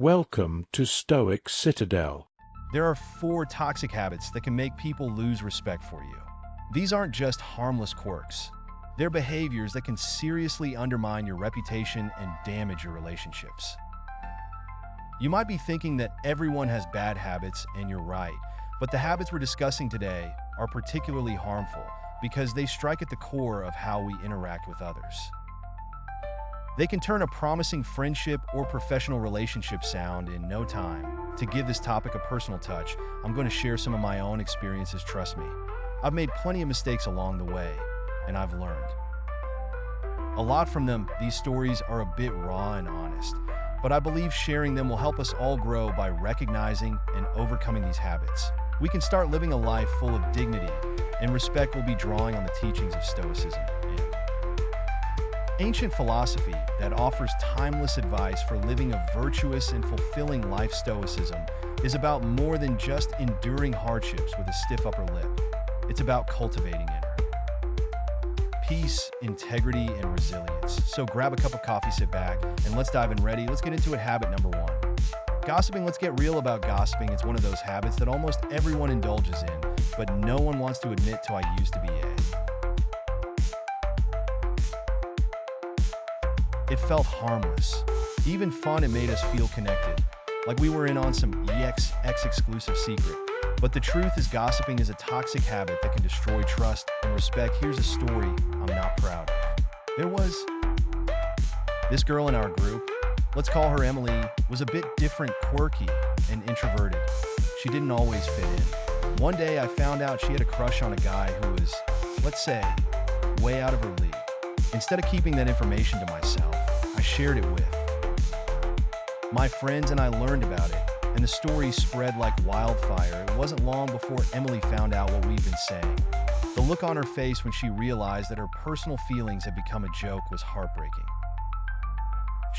Welcome to Stoic Citadel. There are 4 toxic habits that can make people lose respect for you. These aren't just harmless quirks. They're behaviors that can seriously undermine your reputation and damage your relationships. You might be thinking that everyone has bad habits, and you're right, but the habits we're discussing today are particularly harmful because they strike at the core of how we interact with others. They can turn a promising friendship or professional relationship sound in no time. To give this topic a personal touch, I'm going to share some of my own experiences, trust me. I've made plenty of mistakes along the way, and I've learned. A lot from them. These stories are a bit raw and honest, but I believe sharing them will help us all grow by recognizing and overcoming these habits. We can start living a life full of dignity, and respect will be drawing on the teachings of Stoicism and ancient philosophy that offers timeless advice for living a virtuous and fulfilling life. Stoicism is about more than just enduring hardships with a stiff upper lip. It's about cultivating inner peace, integrity, and resilience. So grab a cup of coffee, sit back, and let's dive in. Ready? Let's get into it. Habit number 1. Gossiping. Let's get real about gossiping. It's one of those habits that almost everyone indulges in, but no one wants to admit to. I used to be a. It felt harmless, even fun. It made us feel connected, like we were in on some EX exclusive secret. But the truth is, gossiping is a toxic habit that can destroy trust and respect. Here's a story I'm not proud of. There was this girl in our group, let's call her Emily, was a bit different, quirky, and introverted. She didn't always fit in. One day I found out she had a crush on a guy who was, let's say, way out of her league. Instead of keeping that information to myself, I shared it with my friends, and I learned about it, and the story spread like wildfire. It wasn't long before Emily found out what we've been saying. The look on her face when she realized that her personal feelings had become a joke was heartbreaking.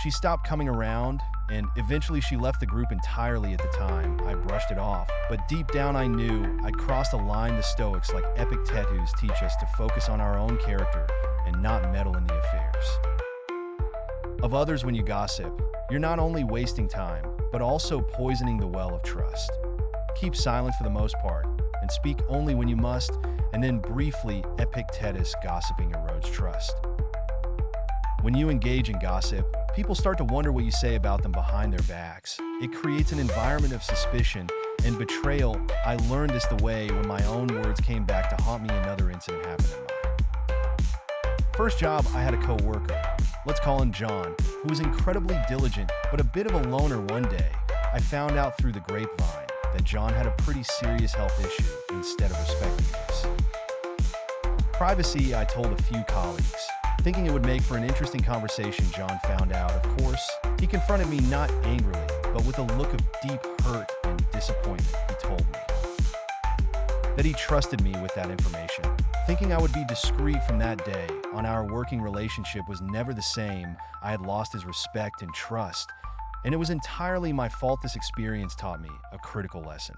She stopped coming around, and eventually she left the group entirely. At the time, I brushed it off, but deep down I knew I'd crossed a line. The Stoics, like epic tattoos, teach us to focus on our own character and not meddle in the affairs of others. When you gossip, you're not only wasting time, but also poisoning the well of trust. Keep silent for the most part, and speak only when you must, and then briefly. Epictetus. Gossiping erodes trust. When you engage in gossip, people start to wonder what you say about them behind their backs. It creates an environment of suspicion and betrayal. I learned this the way when my own words came back to haunt me. Another incident happened in my first job. I had a co-worker, let's call him John, who was incredibly diligent but a bit of a loner. One day, I found out through the grapevine that John had a pretty serious health issue. Instead of respecting his privacy, I told a few colleagues, thinking it would make for an interesting conversation. John found out, of course. He confronted me, not angrily, but with a look of deep hurt and disappointment. He told me that he trusted me with that information, thinking I would be discreet. From that day on, our working relationship was never the same. I had lost his respect and trust, and it was entirely my fault. This experience taught me a critical lesson.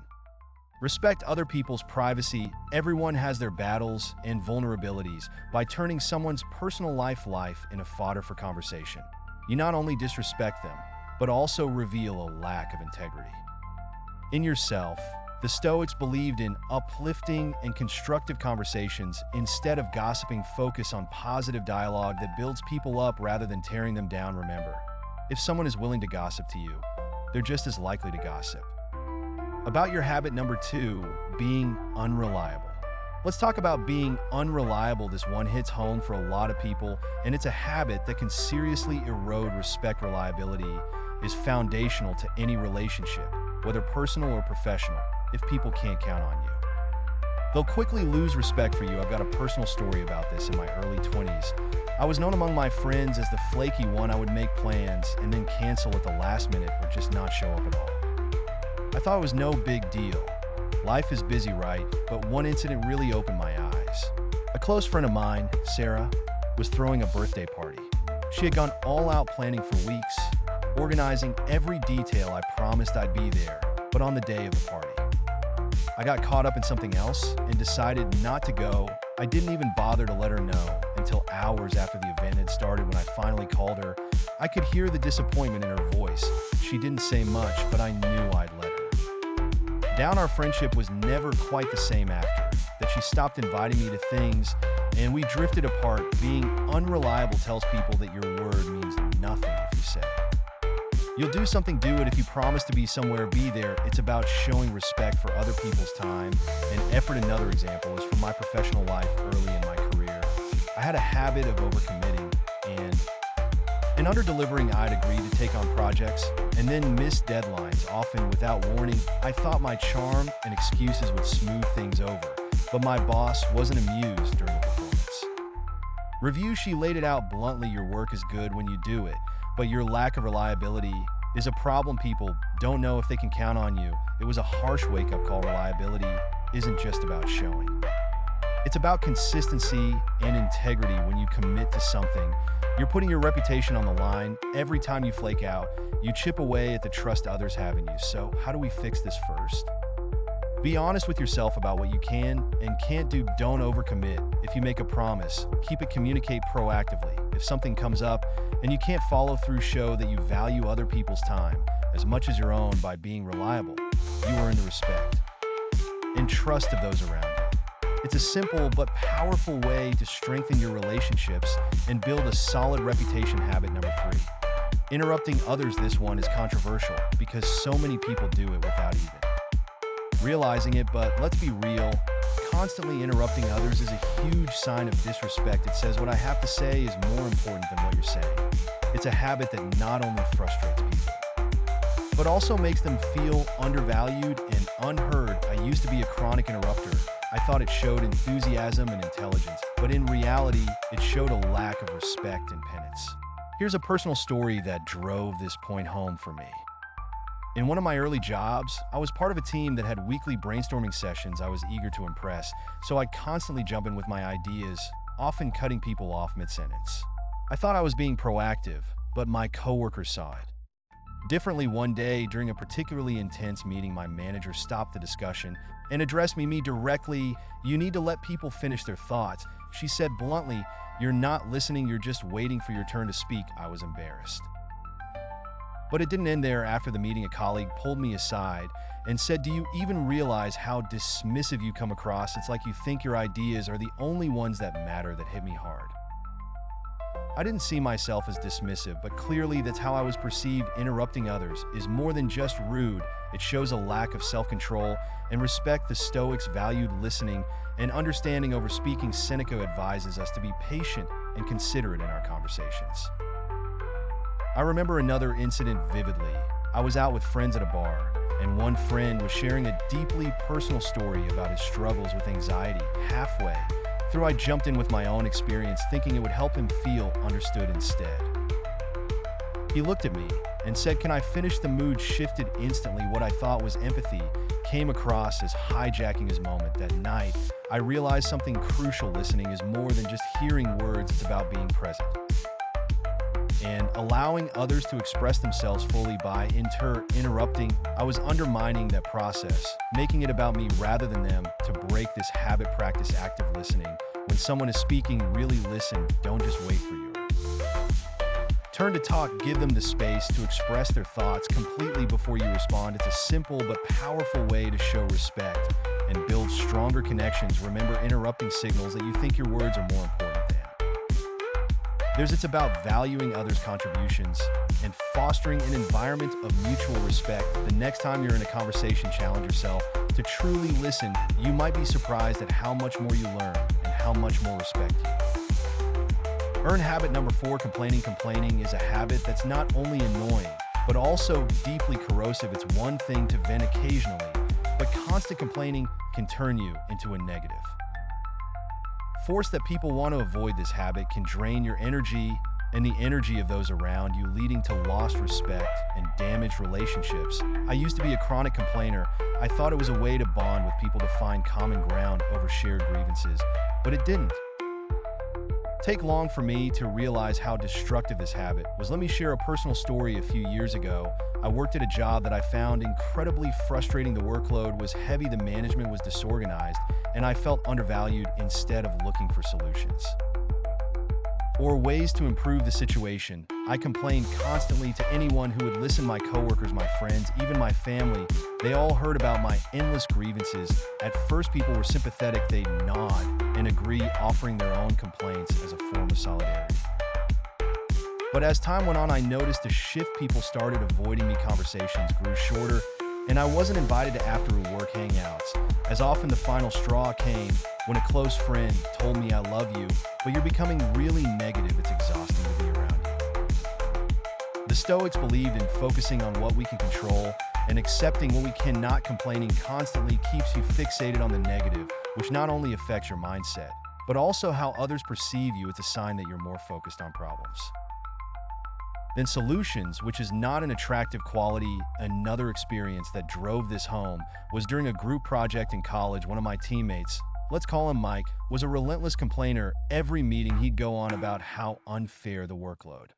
Respect other people's privacy. Everyone has their battles and vulnerabilities. By turning someone's personal life into fodder for conversation, you not only disrespect them, but also reveal a lack of integrity in yourself. The Stoics believed in uplifting and constructive conversations. Instead of gossiping, focus on positive dialogue that builds people up rather than tearing them down. Remember, if someone is willing to gossip to you, they're just as likely to gossip about your habit number 2, being unreliable. Let's talk about being unreliable. This one hits home for a lot of people, and it's a habit that can seriously erode respect. Reliability is foundational to any relationship, whether personal or professional. If people can't count on you, they'll quickly lose respect for you. I've got a personal story about this. In my early 20s, I was known among my friends as the flaky one. I would make plans and then cancel at the last minute or just not show up at all. I thought it was no big deal. Life is busy, right? But one incident really opened my eyes. A close friend of mine, Sarah, was throwing a birthday party. She had gone all out planning for weeks, organizing every detail. I promised I'd be there, but on the day of the party, I got caught up in something else and decided not to go. I didn't even bother to let her know until hours after the event had started when I finally called her. I could hear the disappointment in her voice. She didn't say much, but I knew I'd let her down. Our friendship was never quite the same after that. She stopped inviting me to things, and we drifted apart. Being unreliable tells people that your word means nothing if you say you'll do something, do it. If you promise to be somewhere, be there. It's about showing respect for other people's time and effort. Another example is from my professional life early in my career. I had a habit of overcommitting and under-delivering. I'd agree to take on projects and then miss deadlines, often without warning. I thought my charm and excuses would smooth things over, but my boss wasn't amused during the performance review. She laid it out bluntly: your work is good when you do it, but your lack of reliability is a problem. People don't know if they can count on you. It was a harsh wake-up call. Reliability isn't just about showing. It's about consistency and integrity. When you commit to something, you're putting your reputation on the line. Every time you flake out, you chip away at the trust others have in you. So how do we fix this? First, be honest with yourself about what you can and can't do. Don't overcommit. If you make a promise, keep it. Communicate proactively. If something comes up and you can't follow through, show that you value other people's time as much as your own. By being reliable, you earn the respect and trust of those around you. It's a simple but powerful way to strengthen your relationships and build a solid reputation. Habit number 3, interrupting others. This one is controversial because so many people do it without even realizing it, but let's be real. Constantly interrupting others is a huge sign of disrespect. It says what I have to say is more important than what you're saying. It's a habit that not only frustrates people, but also makes them feel undervalued and unheard. I used to be a chronic interrupter. I thought it showed enthusiasm and intelligence, but in reality, it showed a lack of respect and penance. Here's a personal story that drove this point home for me. In one of my early jobs, I was part of a team that had weekly brainstorming sessions. I was eager to impress, so I'd constantly jump in with my ideas, often cutting people off mid-sentence. I thought I was being proactive, but my coworkers saw it differently. One day, during a particularly intense meeting, my manager stopped the discussion and addressed me directly. You need to let people finish their thoughts, she said bluntly. You're not listening, you're just waiting for your turn to speak. I was embarrassed. But it didn't end there. After the meeting, a colleague pulled me aside and said, do you even realize how dismissive you come across? It's like you think your ideas are the only ones that matter. That hit me hard. I didn't see myself as dismissive, but clearly that's how I was perceived. Interrupting others is more than just rude. It shows a lack of self-control and respect. The Stoics valued listening and understanding over speaking. Seneca advises us to be patient and considerate in our conversations. I remember another incident vividly. I was out with friends at a bar, and one friend was sharing a deeply personal story about his struggles with anxiety. Halfway through, I jumped in with my own experience, thinking it would help him feel understood. Instead, he looked at me and said, can I finish? The mood shifted instantly. What I thought was empathy came across as hijacking his moment. That night, I realized something crucial. Listening is more than just hearing words. It's about being present and allowing others to express themselves fully. By interrupting, I was undermining that process, making it about me rather than them. To break this habit, practice active listening. When someone is speaking, really listen. Don't just wait for your turn to talk. Give them the space to express their thoughts completely before you respond. It's a simple but powerful way to show respect and build stronger connections. Remember, interrupting signals that you think your words are more important than it's about valuing others' contributions and fostering an environment of mutual respect. The next time you're in a conversation, challenge yourself to truly listen. You might be surprised at how much more you learn and how much more respect you earn. Habit number 4, complaining. Complaining is a habit that's not only annoying, but also deeply corrosive. It's one thing to vent occasionally, but constant complaining can turn you into a negative force that people want to avoid. This habit can drain your energy and the energy of those around you, leading to lost respect and damaged relationships. I used to be a chronic complainer. I thought it was a way to bond with people, to find common ground over shared grievances, but it didn't take long for me to realize how destructive this habit was. Let me share a personal story. A few years ago, I worked at a job that I found incredibly frustrating. The workload was heavy, the management was disorganized, and I felt undervalued. Instead of looking for solutions, or ways to improve the situation. I complained constantly to anyone who would listen: my coworkers, my friends, even my family. They all heard about my endless grievances. At first, people were sympathetic. They'd nod and agree, offering their own complaints as a form of solidarity. But as time went on, I noticed a shift. People started avoiding me. Conversations grew shorter, and I wasn't invited to after-work hangouts. As often, the final straw came when a close friend told me, "I love you, but you're becoming really negative. It's exhausting to be around you." The Stoics believed in focusing on what we can control and accepting what we cannot. Complaining constantly keeps you fixated on the negative, which not only affects your mindset, but also how others perceive you. It's a sign that you're more focused on problems than solutions, which is not an attractive quality. Another experience that drove this home was during a group project in college. One of my teammates, let's call him Mike, was a relentless complainer. Every meeting he'd go on about how unfair the workload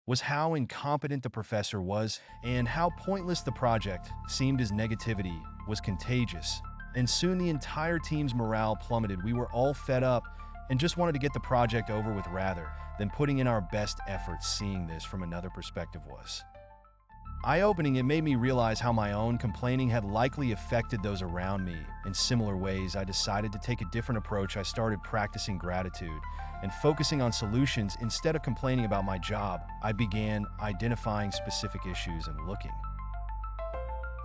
was, how incompetent the professor was, and how pointless the project seemed. His negativity was contagious, and soon the entire team's morale plummeted. We were all fed up and just wanted to get the project over with rather than putting in our best efforts. Seeing this from another perspective was eye-opening. It made me realize how my own complaining had likely affected those around me in similar ways. I decided to take a different approach. I started practicing gratitude and focusing on solutions. Instead of complaining about my job, I began identifying specific issues and looking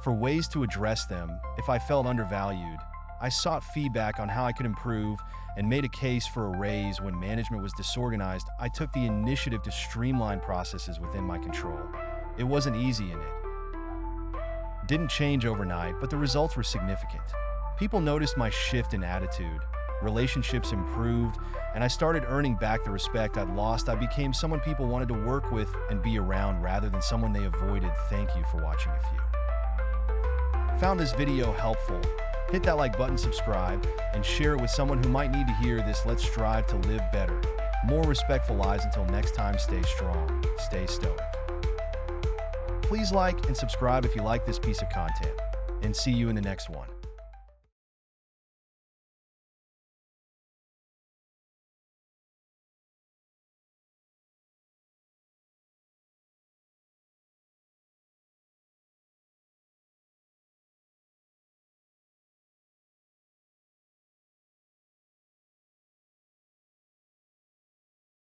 for ways to address them. If I felt undervalued, I sought feedback on how I could improve and made a case for a raise. When management was disorganized, I took the initiative to streamline processes within my control. It wasn't easy and it didn't change overnight, but the results were significant. People noticed my shift in attitude, relationships improved, and I started earning back the respect I'd lost. I became someone people wanted to work with and be around rather than someone they avoided. Thank you for watching. If you found this video helpful, hit that like button, subscribe, and share it with someone who might need to hear this. Let's strive to live better, more respectful lives. Until next time, stay strong, stay stoic. Please like and subscribe if you like this piece of content, and see you in the next one.